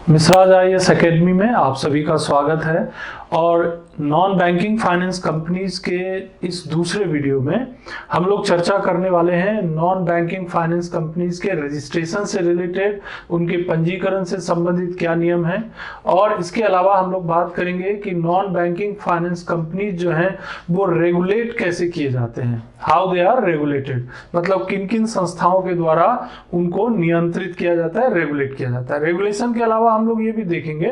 मिश्राज IAS academy में आप सभी का स्वागत है। और नॉन बैंकिंग फाइनेंस कंपनीज के इस दूसरे वीडियो में हम लोग चर्चा करने वाले हैं नॉन बैंकिंग फाइनेंस कंपनीज के रजिस्ट्रेशन से रिलेटेड, उनके पंजीकरण से संबंधित क्या नियम हैं। और इसके अलावा हम लोग बात करेंगे कि नॉन बैंकिंग फाइनेंस कंपनीज जो हैं वो रेगुलेट कैसे किए जाते हैं, हाउ दे आर रेगुलेटेड, मतलब किन किन संस्थाओं के द्वारा उनको नियंत्रित किया जाता है, रेगुलेट किया जाता है। रेगुलेशन के अलावा हम लोग ये भी देखेंगे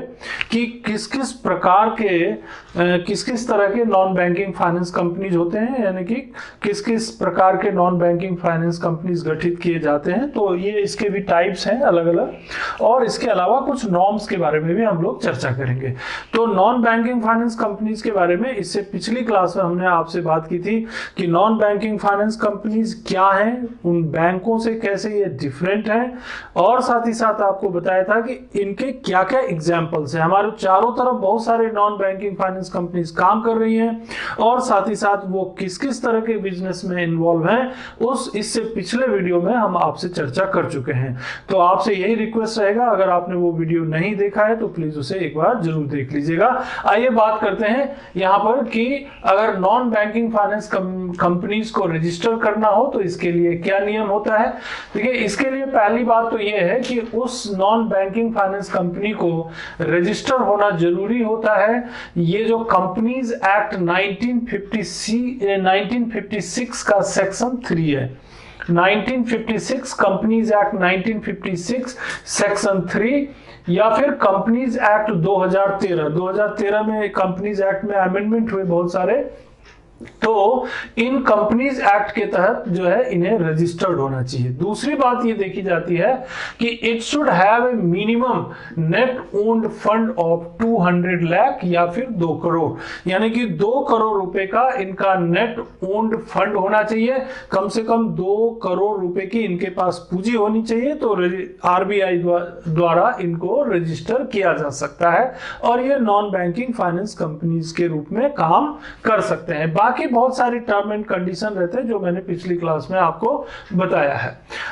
कि किस किस प्रकार के किस किस तरह के नॉन बैंकिंग फाइनेंस कंपनीज होते हैं, यानी कि किस किस प्रकार के नॉन बैंकिंग फाइनेंस कंपनीज गठित किए जाते हैं। तो ये इसके भी टाइप्स हैं अलग अलग, और इसके अलावा कुछ नॉर्म्स के बारे में भी हम लोग चर्चा करेंगे। तो नॉन बैंकिंग फाइनेंस कंपनीज के बारे में इससे पिछली क्लास में हमने आपसे बात की थी कि नॉन बैंकिंग फाइनेंस कंपनीज क्या हैं, उन बैंकों से कैसे ये डिफरेंट हैं, और साथ ही साथ आपको बताया था कि इनके क्या क्या एग्जाम्पल्स हैं। हमारे चारों तरफ बहुत सारे नॉन बैंकिंग फाइनेंस कंपनीज काम कर रही हैं, और साथ ही साथ वो किस किस तरह के बिजनेस में इन्वॉल्व हैं उस इससे पिछले वीडियो में हम आपसे चर्चा कर चुके हैं। तो आपसे यही रिक्वेस्ट रहेगा, अगर आपने वो वीडियो नहीं देखा है तो प्लीज उसे एक बार जरूर देख लीजिएगा। आइए बात करते हैं यहाँ पर कि अगर नॉन बैंकिंग फाइनेंस कंपनीज को रजिस्टर करना हो तो इसके लिए क्या नियम होता है। देखिए, इसके लिए पहली बात तो ये है कि उस नॉन बैंकिंग फाइनेंस कंपनी को रजिस्टर होना जरूरी होता है। ये जो कंपनीज एक्ट 1956 का सेक्शन 3 है, 1956 कंपनीज एक्ट 1956 सेक्शन 3, या फिर कंपनीज एक्ट 2013 में कंपनीज एक्ट में अमेंडमेंट हुए बहुत सारे, तो इन कंपनीज एक्ट के तहत जो है इन्हें रजिस्टर्ड होना चाहिए। दूसरी बात ये देखी जाती है कि it should have a minimum net owned fund of 200 lakh या फिर 2 करोड़, यानी कि 2 करोड़ रुपए का इनका नेट ओन्ड फंड होना चाहिए। कम से कम 2 करोड़ रुपए की इनके पास पूंजी होनी चाहिए, तो आरबीआई द्वारा इनको रजिस्टर किया जा सकता है और ये नॉन बैंकिंग फाइनेंस कंपनीज के रूप में काम कर सकते हैं। बाकी बहुत सारे टर्म एंड कंडीशन रहते हैं जो मैंने पिछली क्लास में आपको बताया है।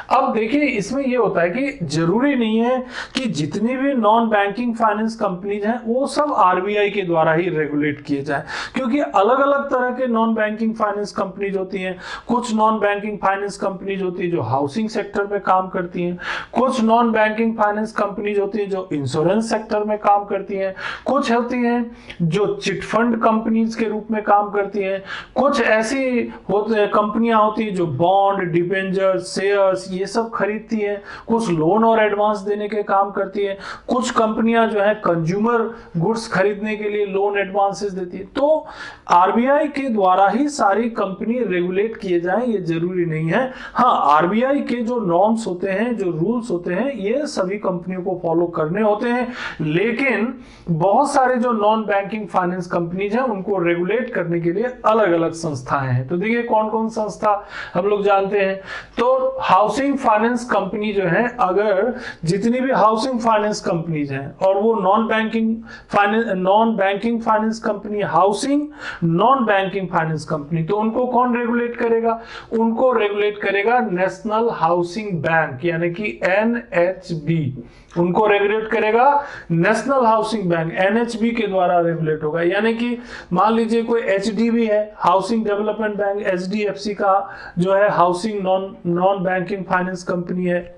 अब देखिए, इसमें यह होता है कि जरूरी नहीं है कि जितनी भी नॉन बैंकिंग फाइनेंस कंपनीज हैं वो सब आरबीआई के द्वारा ही रेगुलेट किए जाए, क्योंकि अलग अलग तरह के नॉन बैंकिंग फाइनेंस कंपनीज होती हैं। कुछ नॉन बैंकिंग फाइनेंस कंपनीज होती है जो हाउसिंग सेक्टर में काम करती हैं, कुछ नॉन बैंकिंग फाइनेंस कंपनीज होती है जो इंश्योरेंस सेक्टर में काम करती हैं, कुछ होती हैं जो चिट फंड कंपनीज के रूप में काम करती हैं, कुछ ऐसी कंपनियां होती है जो बॉन्ड, डिबेंचर, शेयर्स ये सब खरीदती हैं, कुछ लोन और एडवांस देने के काम करती है, कुछ कंपनियां जो है कंज्यूमर गुड्स खरीदने के लिए लोन एडवांसेस देती है। तो आरबीआई के द्वारा ही सारी कंपनी रेगुलेट किए जाएं ये जरूरी नहीं है। हाँ, आरबीआई के जो नॉर्म्स होते हैं, जो रूल्स होते हैं, ये सभी कंपनियों को फॉलो करने होते हैं, लेकिन बहुत सारे जो नॉन बैंकिंग फाइनेंस कंपनीज हैं उनको रेगुलेट करने के लिए अलग अलग संस्थाएं हैं। तो देखिए कौन कौन संस्था हम लोग जानते हैं। तो हाउसिंग फाइनेंस कंपनी जो है, अगर जितनी भी हाउसिंग फाइनेंस कंपनीज हैं और वो non banking finance company, housing non banking finance company, तो उनको कौन रेगुलेट करेगा? उनको रेगुलेट करेगा नेशनल हाउसिंग बैंक, यानी कि एनएचबी। उनको रेगुलेट करेगा नेशनल हाउसिंग बैंक, एनएचबी के द्वारा रेगुलेट होगा। यानी कि मान लीजिए कोई एचडीबी है, हाउसिंग डेवलपमेंट बैंक, एचडीएफसी का जो है housing non banking finance company है,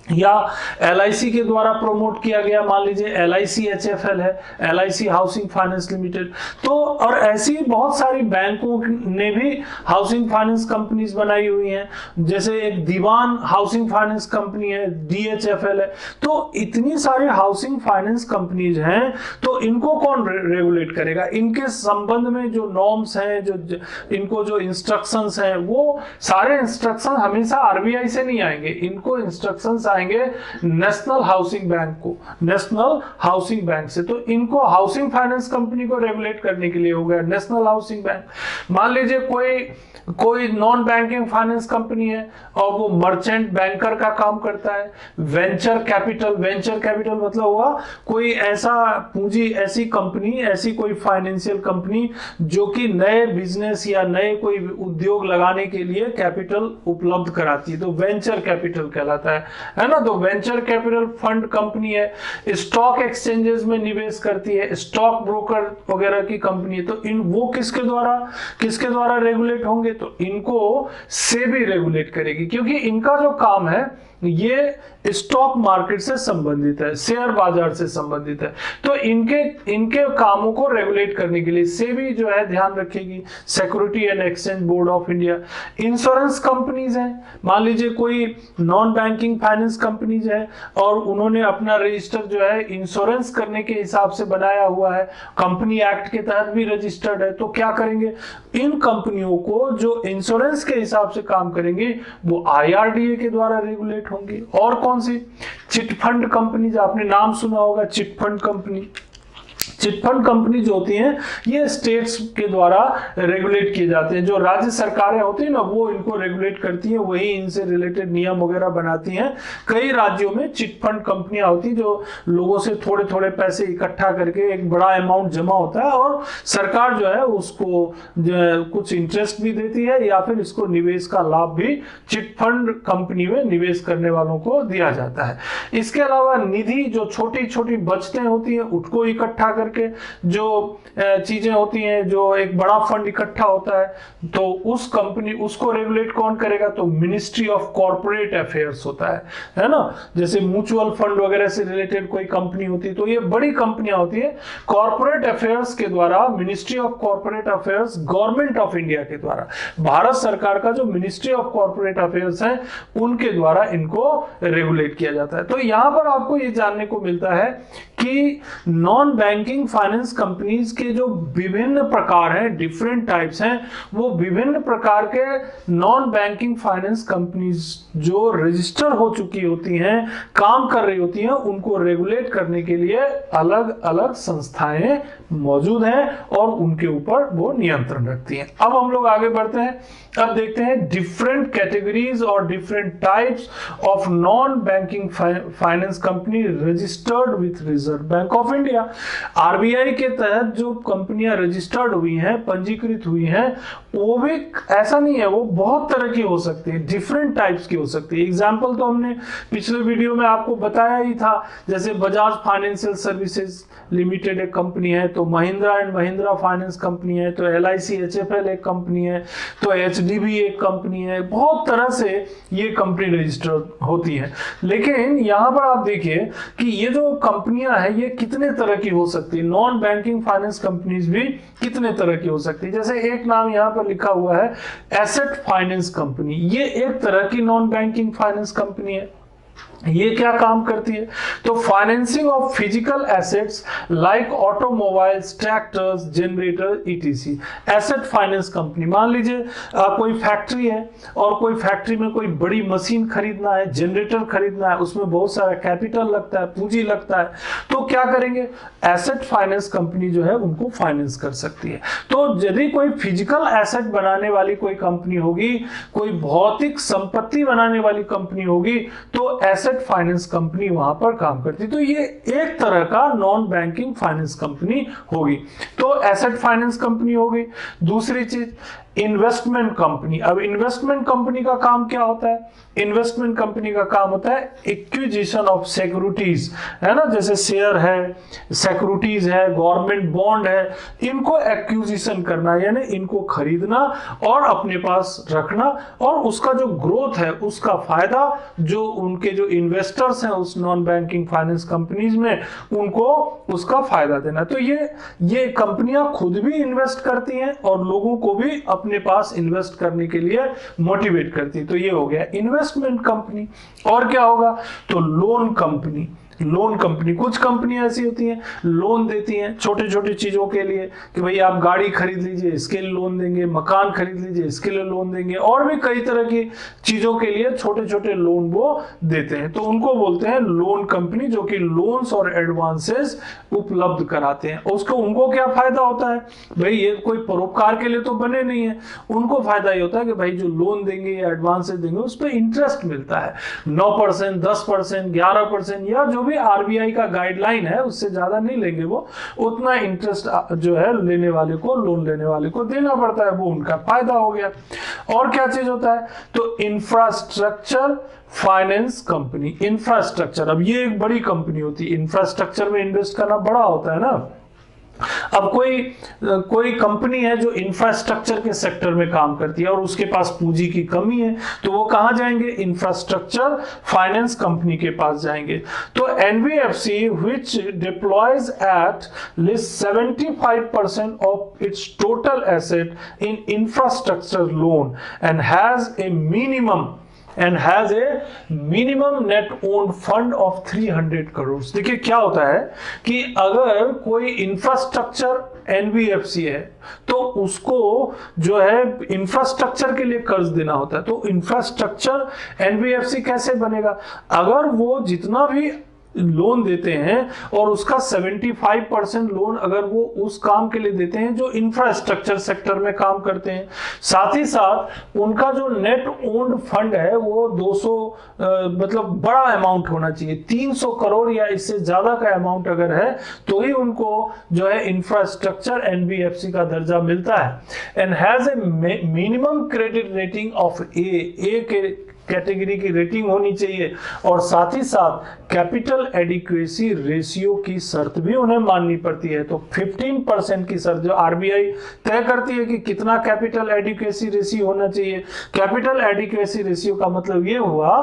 या एलआईसी के द्वारा प्रमोट किया गया, मान लीजिए एलआईसी एचएफएल है, एलआईसी हाउसिंग फाइनेंस लिमिटेड। तो और ऐसी बहुत सारी बैंकों ने भी हाउसिंग फाइनेंस कंपनीज बनाई हुई हैं, जैसे एक दीवान हाउसिंग फाइनेंस कंपनी है, डीएचएफएल है। तो इतनी सारी हाउसिंग फाइनेंस कंपनीज हैं, तो इनको कौन रेगुलेट करेगा? इनके संबंध में जो नॉर्म्स हैं, जो इनको जो इंस्ट्रक्शंस हैं, वो सारे इंस्ट्रक्शन हमेशा आरबीआई से नहीं आएंगे। इनको इंस्ट्रक्शंस आएंगे नेशनल हाउसिंग बैंक को, नेशनल हाउसिंग बैंक से। तो इनको हाउसिंग फाइनेंस कंपनी को रेगुलेट करने के लिए हो गया नेशनल हाउसिंग बैंक। मान लीजिए कोई नॉन बैंकिंग फाइनेंस कंपनी है और वो मर्चेंट बैंकर का काम करता है, वेंचर कैपिटल मतलब हुआ कोई ऐसा पूंजी, ऐसी कंपनी, ऐसी कोई फाइनेंशियल कंपनी जो कि नए बिजनेस या नए कोई उद्योग लगाने के लिए कैपिटल उपलब्ध कराती है, तो वेंचर कैपिटल कहलाता है है ना। तो वेंचर कैपिटल फंड कंपनी है, स्टॉक एक्सचेंजेस में निवेश करती है, स्टॉक ब्रोकर वगैरह की कंपनी है। तो इन वो किसके द्वारा रेगुलेट होंगे, तो इनको सेबी रेगुलेट करेगी, क्योंकि इनका जो काम है ये स्टॉक मार्केट से संबंधित है, शेयर बाजार से संबंधित है। तो इनके कामों को रेगुलेट करने के लिए सेबी जो है ध्यान रखेगी। Security and exchange board of India. Insurance companies हैं, मान लीजिए कोई नॉन बैंकिंग फाइनेंस कंपनीज है और उन्होंने अपना रजिस्टर जो है इंश्योरेंस करने के हिसाब से बनाया हुआ है, कंपनी एक्ट के तहत भी रजिस्टर्ड है, तो क्या करेंगे, इन कंपनियों को जो इंश्योरेंस के हिसाब से काम करेंगे वो IRDA के द्वारा रेगुलेट होंगे। और कौन सी, चिटफंड कंपनी, आपने नाम सुना होगा चिटफंड कंपनी। चिटफंड कंपनी जो होती हैं ये स्टेट्स के द्वारा रेगुलेट किए जाते हैं, जो राज्य सरकारें होती हैं ना वो इनको रेगुलेट करती हैं, वही इनसे रिलेटेड नियम वगैरह बनाती हैं। कई राज्यों में चिटफंड कंपनियां होती हैं जो लोगों से थोड़े थोड़े पैसे इकट्ठा करके एक बड़ा अमाउंट जमा होता है और सरकार जो है उसको कुछ इंटरेस्ट भी देती है या फिर इसको निवेश का लाभ भी चिटफंड कंपनी में निवेश करने वालों को दिया जाता है। इसके अलावा निधि, जो छोटी छोटी बचतें होती हैं उसको इकट्ठा करके जो चीजें होती हैं, जो एक बड़ा फंड इकट्ठा होता है, तो उस कंपनी उसको रेगुलेट कौन करेगा, तो मिनिस्ट्री ऑफ कॉर्पोरेट अफेयर्स होता है ना। जैसे म्यूचुअल फंड वगैरह से रिलेटेड कोई कंपनी होती है तो ये बड़ी कंपनियां होती है, कॉर्पोरेट अफेयर्स के द्वारा, ministry of corporate affairs government of India के द्वारा, भारत सरकार का जो मिनिस्ट्री ऑफ कॉर्पोरेट अफेयर्स है उनके द्वारा इनको रेगुलेट किया जाता है। तो यहां पर आपको ये जानने को मिलता है कि नॉन बैंकिंग फाइनेंस कंपनीज के जो विभिन्न प्रकार हैं, डिफरेंट टाइप्स हैं, वो विभिन्न प्रकार के नॉन बैंकिंग फाइनेंस कंपनीज जो रजिस्टर हो चुकी होती हैं, काम कर रही होती हैं, उनको रेगुलेट करने के लिए अलग अलग संस्थाएं मौजूद हैं और उनके ऊपर वो नियंत्रण रखती हैं। अब हम लोग आगे बढ़ते हैं, अब देखते हैं डिफरेंट कैटेगरीज और different types of non banking finance company registered with reserve bank of India. RBI के तहत जो कंपनियां रजिस्टर्ड हुई हैं, पंजीकृत हुई हैं, वो भी ऐसा नहीं है, वो बहुत तरह की हो सकती है, डिफरेंट टाइप्स की हो सकती है। एग्जाम्पल तो हमने पिछले वीडियो में आपको बताया ही था, जैसे बजाज फाइनेंशियल सर्विसेज लिमिटेड एक कंपनी है, तो Mahindra and Mahindra finance company है, तो LIC HFL एक कंपनी है, तो HDB एक कंपनी है। बहुत तरह से ये कंपनी रजिस्टर्ड होती है। लेकिन यहां पर आप देखिए कि ये जो कंपनियां हैं ये कितने तरह की हो सकती है, नॉन बैंकिंग फाइनेंस कंपनीज भी कितने तरह की हो सकती है। जैसे एक नाम यहां पर लिखा हुआ है एसेट फाइनेंस कंपनी, ये एक तरह की नॉन बैंकिंग फाइनेंस कंपनी है। ये क्या काम करती है, तो financing of physical assets like automobiles, tractors, generator ETC। Asset finance company, मान लीजिए कोई फैक्ट्री है और कोई फैक्ट्री में कोई बड़ी मशीन खरीदना है, जनरेटर खरीदना है, उसमें बहुत सारा कैपिटल लगता है, पूंजी लगता है, तो क्या करेंगे, एसेट फाइनेंस कंपनी जो है उनको फाइनेंस कर सकती है। तो यदि कोई फिजिकल एसेट बनाने वाली कोई कंपनी होगी, कोई भौतिक संपत्ति बनाने वाली कंपनी होगी, तो एसेट फाइनेंस कंपनी वहां पर काम करती है। तो ये एक तरह का नॉन बैंकिंग फाइनेंस कंपनी होगी। तो एसेट फाइनेंस कंपनी होगी। दूसरी चीज इन्वेस्टमेंट कंपनी। अब इन्वेस्टमेंट कंपनी का काम क्या होता है, इन्वेस्टमेंट कंपनी का काम होता है एक्विजिशन ऑफ सिक्योरिटीज, है ना, जैसे शेयर है, सिक्योरिटीज है, गवर्नमेंट बॉन्ड है, इनको एक्विजिशन करना, यानी इनको खरीदना और अपने पास रखना, और उसका जो ग्रोथ है उसका फायदा जो उनके जो इन्वेस्टर्स हैं उस नॉन बैंकिंग फाइनेंस कंपनीज में, उनको उसका फायदा देना। तो ये कंपनियां खुद भी इन्वेस्ट करती हैं और लोगों को भी अपने पास इन्वेस्ट करने के लिए मोटिवेट करती है। तो ये हो गया इन्वेस्टमेंट कंपनी। और क्या होगा, तो लोन कंपनी। लोन कंपनी, कुछ कंपनियां ऐसी होती हैं लोन देती हैं छोटे छोटे चीजों के लिए, कि भाई आप गाड़ी खरीद लीजिए इसके लिए लोन देंगे, मकान खरीद लीजिए इसके लिए लोन देंगे, और भी कई तरह की चीजों के लिए छोटे छोटे लोन वो देते हैं। तो उनको बोलते हैं लोन कंपनी, जो कि लोन्स और एडवांसेस उपलब्ध कराते हैं। उसको उनको क्या फायदा होता है, भाई ये कोई परोपकार के लिए तो बने नहीं है, उनको फायदा ये होता है कि भाई जो लोन देंगे या एडवांसेस देंगे उस पर इंटरेस्ट मिलता है, 9%, 10%, 11%, या जो जो भी आरबीआई का गाइडलाइन है उससे ज्यादा नहीं लेंगे, वो उतना इंटरेस्ट जो है लेने वाले को, लोन लेने वाले को देना पड़ता है, वो उनका फायदा हो गया। और क्या चीज होता है, तो इंफ्रास्ट्रक्चर फाइनेंस कंपनी। इंफ्रास्ट्रक्चर, अब ये एक बड़ी कंपनी होती है, इंफ्रास्ट्रक्चर में इन्वेस्ट करना बड़ा होता है ना। अब कोई कंपनी है जो इंफ्रास्ट्रक्चर के सेक्टर में काम करती है और उसके पास पूंजी की कमी है, तो वो कहां जाएंगे, इंफ्रास्ट्रक्चर फाइनेंस कंपनी के पास जाएंगे। तो NBFC which deploys at least 75% of its total asset in infrastructure loan and has a minimum net own fund of 300 crore. देखिए क्या होता है कि अगर कोई इंफ्रास्ट्रक्चर एनबीएफसी है तो उसको जो है इंफ्रास्ट्रक्चर के लिए कर्ज देना होता है। तो इंफ्रास्ट्रक्चर एनबीएफसी कैसे बनेगा, अगर वो जितना भी लोन देते हैं और उसका 75% लोन अगर वो उस काम के लिए देते हैं जो इंफ्रास्ट्रक्चर सेक्टर में काम करते हैं, साथ ही साथ उनका जो नेट ओन्ड फंड है वो 200 मतलब बड़ा अमाउंट होना चाहिए, 300 करोड़ या इससे ज्यादा का अमाउंट अगर है तो ही उनको जो है इंफ्रास्ट्रक्चर एनबीएफसी का दर्जा मिलता है। And has a minimum credit rating of A के कैटेगरी की रेटिंग होनी चाहिए और साथ ही साथ कैपिटल एडिक्वेसी रेशियो की शर्त भी उन्हें माननी पड़ती है। तो 15% की शर्त जो आरबीआई तय करती है कि कितना कैपिटल एडिक्वेसी रेशियो होना चाहिए। कैपिटल एडिक्वेसी रेशियो का मतलब ये हुआ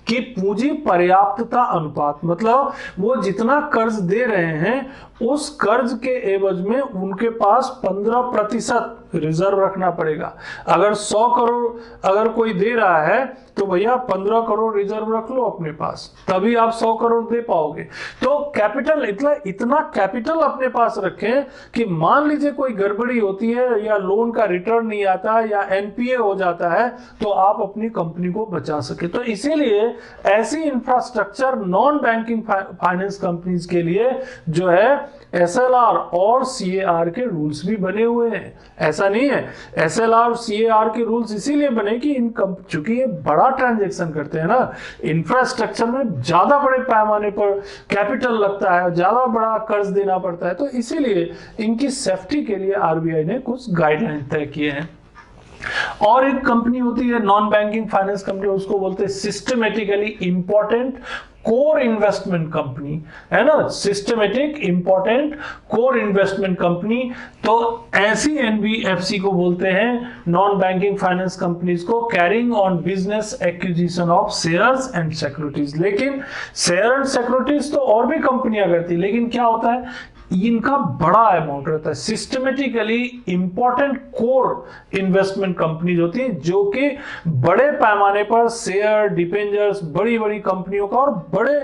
कि पूंजी पर्याप्तता अनुपात, मतलब वो जितना कर्ज दे रहे हैं उस कर्ज के एवज में उनके पास 15% रिजर्व रखना पड़ेगा। अगर 100 करोड़ अगर कोई दे रहा है तो भैया 15 करोड़ रिजर्व रख लो अपने पास, तभी आप 100 करोड़ दे पाओगे। तो कैपिटल इतना कैपिटल अपने पास रखें कि मान लीजिए कोई गड़बड़ी होती है या लोन का रिटर्न नहीं आता या एनपीए हो जाता है तो आप अपनी कंपनी को बचा सके। तो इसीलिए ऐसी infrastructure non banking finance companies के लिए जो है एसएलआर और सीएआर के रूल्स भी बने हुए हैं। ऐसा नहीं है, एसएलआर और सीएआर के रूल्स इसीलिए बने कि इन चूंकि ये बड़ा ट्रांजैक्शन करते हैं ना, इंफ्रास्ट्रक्चर में ज्यादा बड़े पैमाने पर कैपिटल लगता है, ज्यादा बड़ा कर्ज देना पड़ता है, तो इसीलिए इनकी सेफ्टी के लिए आरबीआई ने कुछ गाइडलाइन तय किए हैं। और एक कंपनी होती है नॉन बैंकिंग फाइनेंस कंपनी, उसको बोलते हैं systematically important core investment company, है ना, systematic important core investment company. तो ऐसी एनबीएफसी को बोलते हैं नॉन बैंकिंग फाइनेंस कंपनीज को carrying on business acquisition of shares and securities. लेकिन शेयर एंड सिक्योरिटीज तो और भी कंपनियां करती, लेकिन क्या होता है इनका बड़ा अमाउंट रहता है। Systematically important core investment companies होती है जो कि बड़े पैमाने पर शेयर डिबेंचर्स बड़ी बड़ी कंपनियों का और बड़े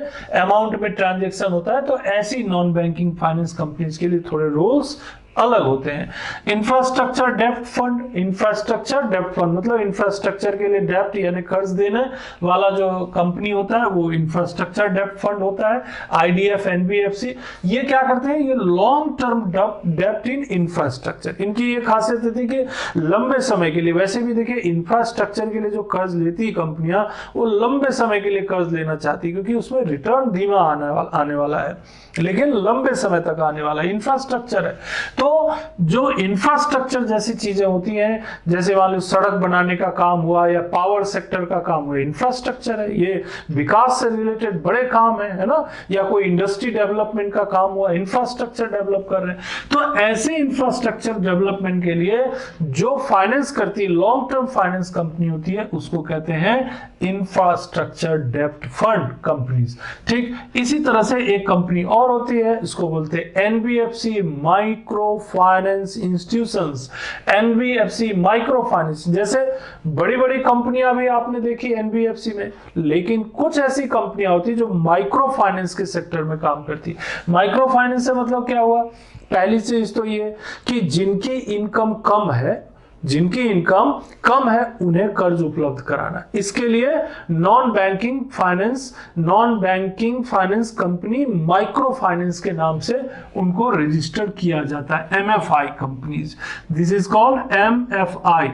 अमाउंट में ट्रांजैक्शन होता है। तो ऐसी नॉन बैंकिंग फाइनेंस कंपनीज के लिए थोड़े रूल्स अलग होते हैं। इंफ्रास्ट्रक्चर डेप्ट फंड, इंफ्रास्ट्रक्चर डेप्ट फंड मतलब इंफ्रास्ट्रक्चर के लिए डेप्ट यानी कर्ज देने वाला जो कंपनी होता है वो इंफ्रास्ट्रक्चर डेप्ट फंड होता है। आईडीएफ, एनबीएफसी ये क्या करते हैं, ये लॉन्ग टर्म डेप्ट इन इंफ्रास्ट्रक्चर। इनकी ये खासियत होती है कि लंबे समय के लिए, वैसे भी देखिए इंफ्रास्ट्रक्चर के लिए जो कर्ज लेती है कंपनियां वो लंबे समय के लिए कर्ज लेना चाहती है क्योंकि उसमें रिटर्न धीमा आने वाला है लेकिन लंबे समय तक आने वाला इंफ्रास्ट्रक्चर है। तो जो इंफ्रास्ट्रक्चर जैसी चीजें होती हैं, जैसे मान लो सड़क बनाने का काम हुआ या पावर सेक्टर का काम हुआ, इंफ्रास्ट्रक्चर है, ये विकास से रिलेटेड बड़े काम है ना, या कोई इंडस्ट्री डेवलपमेंट का काम हुआ, इंफ्रास्ट्रक्चर डेवलप कर रहे हैं। तो ऐसे इंफ्रास्ट्रक्चर डेवलपमेंट के लिए जो फाइनेंस करती है लॉन्ग टर्म फाइनेंस कंपनी होती है उसको कहते हैं इंफ्रास्ट्रक्चर डेप्ट फंड कंपनीज। ठीक इसी तरह से एक कंपनी और होती है, इसको बोलते हैं NBFC micro finance institutions. NBFC micro finance, जैसे बड़ी बड़ी कंपनियां भी आपने देखी एनबीएफसी में, लेकिन कुछ ऐसी कंपनियां होती है जो माइक्रो फाइनेंस के सेक्टर में काम करती है। माइक्रो फाइनेंस से मतलब क्या हुआ, पहली चीज तो ये कि जिनकी इनकम कम है उन्हें कर्ज उपलब्ध कराना। इसके लिए non banking finance company micro finance के नाम से उनको रजिस्टर किया जाता है, MFI companies. This is called MFI.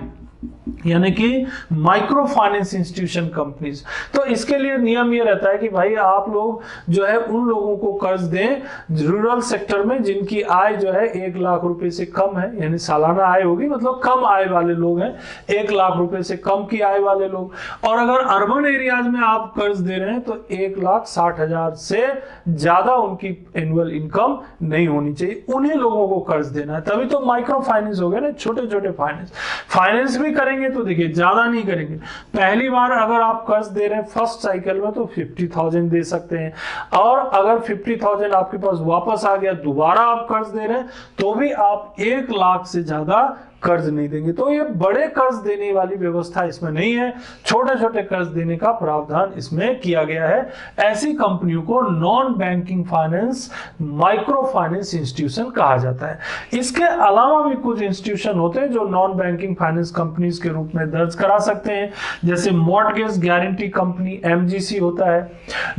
यानी कि माइक्रो फाइनेंस इंस्टीट्यूशन कंपनीज। तो इसके लिए नियम ये रहता है कि भाई आप लोग जो है उन लोगों को कर्ज दें रूरल सेक्टर में जिनकी आय जो है 1 लाख रुपए से कम है, यानी सालाना आय होगी, मतलब कम आय वाले लोग हैं, 1 लाख रुपए से कम की आय वाले लोग। और अगर अर्बन एरियाज में आप कर्ज दे रहे हैं तो 1,60,000 से ज्यादा उनकी एनुअल इनकम नहीं होनी चाहिए, उन्हीं लोगों को कर्ज देना है, तभी तो माइक्रो फाइनेंस हो गया ना, छोटे छोटे फाइनेंस भी करेंगे तो देखिए ज्यादा नहीं करेंगे। पहली बार अगर आप कर्ज दे रहे हैं फर्स्ट साइकिल में तो 50,000 दे सकते हैं, और अगर 50,000 आपके पास वापस आ गया, दोबारा आप कर्ज दे रहे हैं तो भी आप 1 लाख से ज्यादा कर्ज नहीं देंगे। तो ये बड़े कर्ज देने वाली व्यवस्था इसमें नहीं है, छोटे छोटे कर्ज देने का प्रावधान इसमें किया गया है। ऐसी कंपनियों को non banking finance micro finance institution कहा जाता है। इसके अलावा भी कुछ इंस्टीट्यूशन होते हैं जो नॉन बैंकिंग फाइनेंस कंपनीज के रूप में दर्ज करा सकते हैं, जैसे मॉर्टगेज गारंटी कंपनी MGC होता है,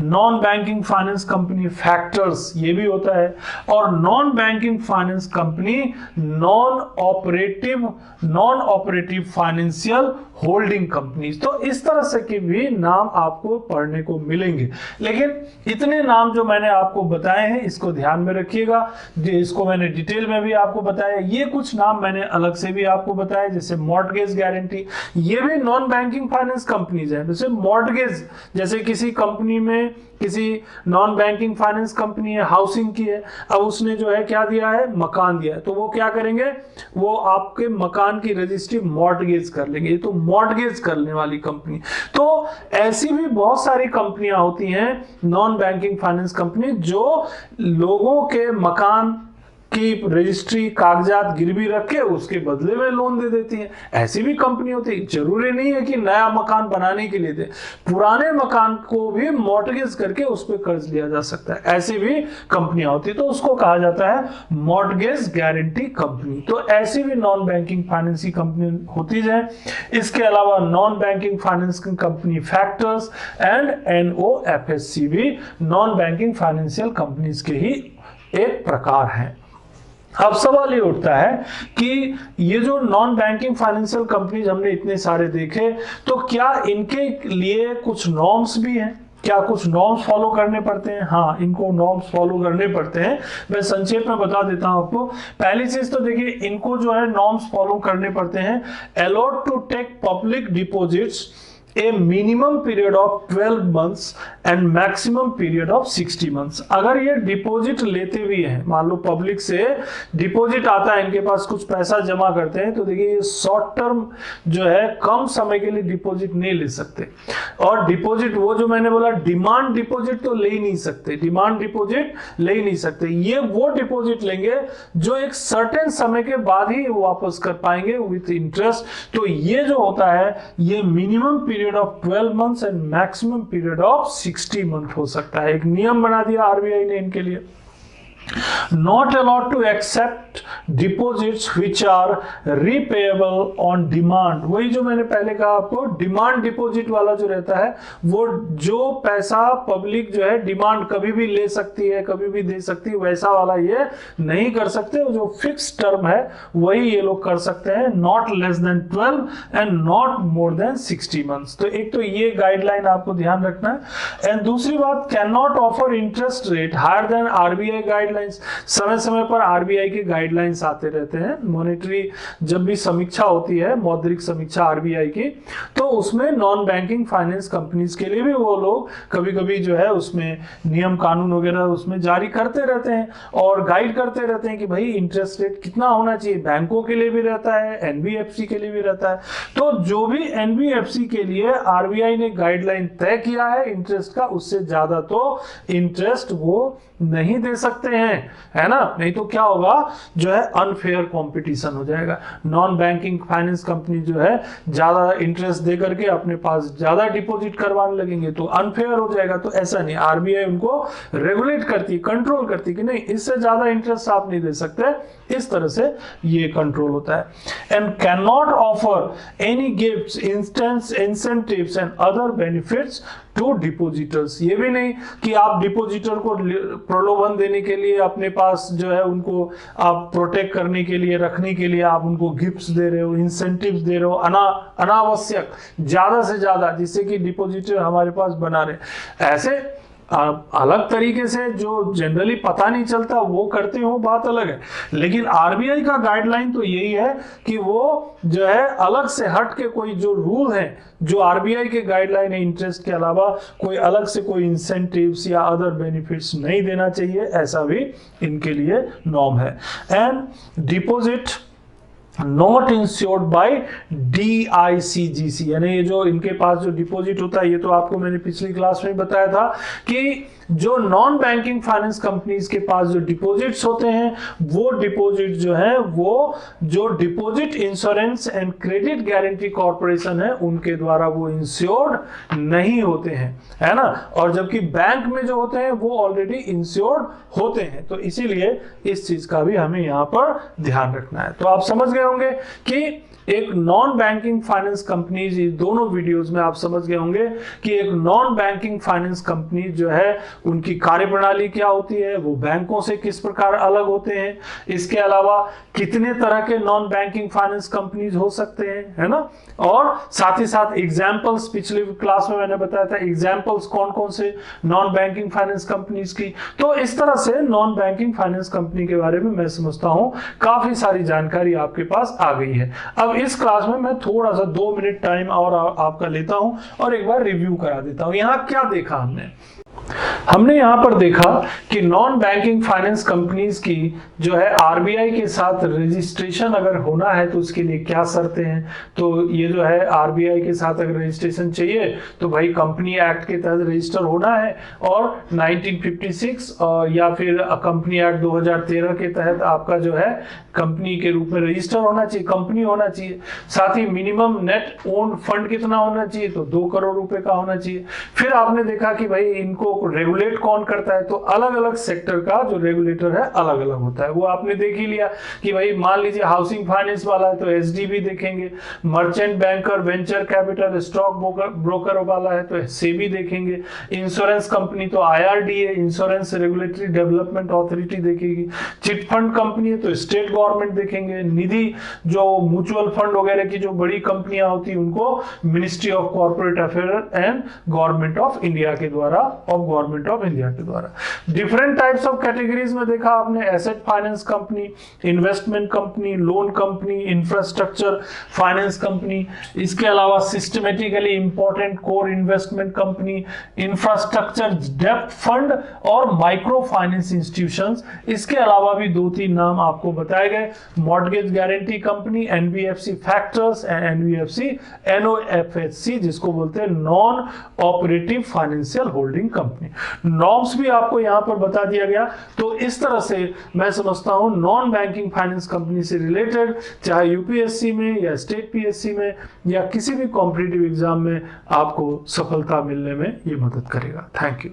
non banking finance company factors ये भी होता है, और non banking finance company non operative financial holding companies. तो इस तरह से के भी नाम आपको पढ़ने को मिलेंगे, लेकिन इतने नाम जो मैंने आपको बताए हैं इसको ध्यान में रखिएगा, इसको मैंने डिटेल में भी आपको बताया। ये कुछ नाम मैंने अलग से भी आपको बताया, जैसे मॉर्टगेज गारंटी, ये भी नॉन बैंकिंग फाइनेंस कंपनीज है। जैसे मॉर्टगेज, जैसे किसी कंपनी में, किसी नॉन बैंकिंग फाइनेंस कंपनी है, हाउसिंग की है, अब उसने जो है क्या दिया है, मकान दिया है, तो वो क्या करेंगे, वो आपके मकान की रजिस्ट्री मॉर्टगेज कर लेंगे, तो मॉर्टगेज करने वाली कंपनी। तो ऐसी भी बहुत सारी कंपनियां होती हैं नॉन बैंकिंग फाइनेंस कंपनी जो लोगों के मकान की रजिस्ट्री कागजात गिरवी रख के उसके बदले में लोन दे देती है। ऐसी भी कंपनी होती है, जरूरी नहीं है कि नया मकान बनाने के लिए दे, पुराने मकान को भी मॉर्टगेज करके उस पर कर्ज लिया जा सकता है, ऐसी भी कंपनियां होती है, तो उसको कहा जाता है मॉर्टगेज गारंटी कंपनी। तो ऐसी भी नॉन बैंकिंग फाइनेंस की कंपनी होती है। इसके अलावा नॉन बैंकिंग फाइनेंस की कंपनी फैक्टर्स एंड NOFSC भी नॉन बैंकिंग फाइनेंशियल कंपनीज के ही एक प्रकार है। अब सवाल ये उठता है कि ये जो नॉन बैंकिंग फाइनेंशियल कंपनीज हमने इतने सारे देखे, तो क्या इनके लिए कुछ नॉर्म्स भी हैं, क्या कुछ नॉर्म्स फॉलो करने पड़ते हैं? हाँ, इनको नॉर्म्स फॉलो करने पड़ते हैं। मैं संक्षेप में बता देता हूं आपको। पहली चीज तो देखिए, इनको जो है नॉर्म्स फॉलो करने पड़ते हैं। Allowed to take public deposits a minimum period of 12 months and maximum period of 60 months। अगर ये डिपॉजिट लेते भी हैं, मान लो पब्लिक से डिपॉजिट आता है, इनके पास कुछ पैसा जमा करते हैं, तो देखिए ये शॉर्ट टर्म जो है कम समय के लिए डिपॉजिट नहीं ले सकते। और डिपॉजिट वो जो मैंने बोला डिमांड डिपॉजिट तो ले ही नहीं सकते, डिमांड डिपॉजिट ले ही नहीं सकते। ये वो डिपॉजिट लेंगे जो एक सर्टेन समय के बाद ही वापस कर पाएंगे विथ इंटरेस्ट। तो ये जो होता है ये minimum period of 12 months and maximum period of 60 month हो सकता है। एक नियम बना दिया आरबीआई ने इनके लिए। Not allowed to accept deposits which are repayable on demand। वही जो मैंने पहले कहा आपको, डिमांड डिपॉजिट वाला जो रहता है, वो जो पैसा पब्लिक जो है डिमांड कभी भी ले सकती है, कभी भी दे सकती है, वैसा वाला ये नहीं कर सकते। जो फिक्स टर्म है वही ये लोग कर सकते हैं, not less than 12 and not more than 60 months. तो एक तो ये गाइडलाइन आपको ध्यान रखना है। एंड दूसरी बात, cannot offer interest rate higher than RBI guidelines. समय समय पर आरबीआई के गाइडलाइंस आते रहते हैं। मॉनेटरी जब भी समीक्षा होती है, मौद्रिक समीक्षा आरबीआई की, तो उसमें नॉन बैंकिंग फाइनेंस कंपनीज के लिए भी वो लोग कभी कभी जो है उसमें नियम कानून वगैरह उसमें जारी करते रहते हैं और गाइड करते रहते हैं कि भाई इंटरेस्ट रेट कितना होना चाहिए। बैंकों के लिए भी रहता है, एनबीएफसी के लिए भी रहता है। तो जो भी एनबीएफसी के लिए आरबीआई ने गाइडलाइन तय किया है इंटरेस्ट का, उससे ज्यादा तो इंटरेस्ट वो नहीं दे सकते हैं, है ना। नहीं तो क्या होगा, जो है अनफेयर कंपटीशन हो जाएगा। नॉन बैंकिंग फाइनेंस कंपनी जो है ज्यादा इंटरेस्ट दे करके अपने पास ज्यादा डिपॉजिट करवाने लगेंगे तो अनफेयर हो जाएगा। तो ऐसा नहीं, आरबीआई उनको रेगुलेट करती, कंट्रोल करती कि नहीं, इससे ज्यादा इंटरेस्ट आप नहीं दे सकते। इस तरह से ये कंट्रोल होता है। And cannot offer any gifts, instance, incentives and other benefits to depositors. ये भी नहीं कि आप डिपोजिटर को प्रलोभन देने के लिए अपने पास जो है उनको आप प्रोटेक्ट करने के लिए, रखने के लिए आप उनको गिफ्ट्स दे रहे हो, इंसेंटिव्स दे रहे हो अनावश्यक ज्यादा से ज्यादा, जिससे कि डिपोजिटर हमारे पास बना रहे। ऐसे अलग तरीके से जो जनरली पता नहीं चलता वो करते हो, बात अलग है। लेकिन आरबीआई का गाइडलाइन तो यही है कि वो जो है अलग से हट के कोई जो रूल है, जो आरबीआई के गाइडलाइन है, इंटरेस्ट के अलावा कोई अलग से कोई इंसेंटिव्स या अदर बेनिफिट्स नहीं देना चाहिए, ऐसा भी इनके लिए नॉर्म है। And deposit not insured by DICGC, यानी ये जो इनके पास जो डिपॉजिट होता है, ये तो आपको मैंने पिछली क्लास में बताया था कि जो नॉन बैंकिंग फाइनेंस कंपनीज के पास जो डिपॉजिट्स होते हैं, वो डिपॉजिट जो है वो जो deposit insurance and credit guarantee corporation है उनके द्वारा वो इंश्योर्ड नहीं होते हैं, है ना। और जबकि बैंक में जो होते हैं वो ऑलरेडी इंश्योर्ड होते हैं, तो इसीलिए इस चीज का भी हमें यहाँ पर ध्यान रखना है। तो आप समझ गए होंगे कि एक नॉन बैंकिंग फाइनेंस कंपनीज, ये दोनों वीडियोस में आप समझ गए होंगे कि एक नॉन बैंकिंग फाइनेंस कंपनी जो है उनकी कार्यप्रणाली क्या होती है, वो बैंकों से किस प्रकार अलग होते हैं, इसके अलावा कितने तरह के नॉन बैंकिंग फाइनेंस कंपनीज हो सकते हैं, है ना। और साथ ही साथ एग्जांपल्स, पिछले क्लास में मैंने बताया था एग्जांपल्स कौन कौन से नॉन बैंकिंग फाइनेंस कंपनीज की। तो इस तरह से नॉन बैंकिंग फाइनेंस कंपनी के बारे में मैं समझता हूं काफी सारी जानकारी आपके पास आ गई है। अब इस क्लास में मैं थोड़ा सा 2 मिनट टाइम और आपका लेता हूं और एक बार रिव्यू करा देता हूं। यहां क्या देखा हमने यहां पर देखा कि नॉन बैंकिंग फाइनेंस कंपनीज की जो है आरबीआई के साथ रजिस्ट्रेशन अगर होना है तो उसके लिए क्या शर्तें हैं। तो ये जो है आरबीआई के साथ अगर रजिस्ट्रेशन चाहिए तो भाई कंपनी एक्ट के तहत रजिस्टर होना है, और 1956 या फिर कंपनी एक्ट 2013 के तहत आपका जो है कंपनी के रूप में रजिस्टर होना चाहिए, कंपनी होना चाहिए। साथ ही मिनिमम नेट ओन्ड फंड कितना होना चाहिए, तो 2 करोड़ रुपए का होना चाहिए। फिर आपने देखा कि भाई इनको रेगुलेट कौन करता है, तो अलग अलग सेक्टर का जो रेगुलेटर है अलग अलग होता है। वो आपने देख ही लिया कि भाई मान लीजिए हाउसिंग फाइनेंस वाला है तो एसडीबी देखेंगे, merchant banker, venture capital, stock broker वाला है तो सेबी देखेंगे, इंश्योरेंस कंपनी तो IRDA, insurance regulatory development authority देखेगी, चिट फंड कंपनी है तो स्टेट गवर्नमेंट देखेंगे, निधि जो म्यूचुअल फंड वगैरह की जो बड़ी कंपनियां होती है उनको ministry of corporate affair and government of India के द्वारा गवर्नमेंट ऑफ इंडिया के द्वारा। डिफरेंट टाइप्स ऑफ कैटेगरीज में देखा आपने, asset finance company, investment company, loan company, infrastructure finance company, इसके अलावा systematically important core investment company, infrastructure डेब्ट फंड और माइक्रो फाइनेंस इंस्टीट्यूशंस। इसके अलावा भी 2-3 नाम आपको बताए गए, mortgage guarantee company, NBFC factors and NBFC NOFHC जिसको बोलते हैं non operative financial holding company. Norms भी आपको यहां पर बता दिया गया। तो इस तरह से मैं समझता हूं नॉन बैंकिंग फाइनेंस कंपनी से रिलेटेड चाहे यूपीएससी में या स्टेट पीएससी में या किसी भी कॉम्पिटिटिव एग्जाम में आपको सफलता मिलने में ये मदद करेगा। Thank you.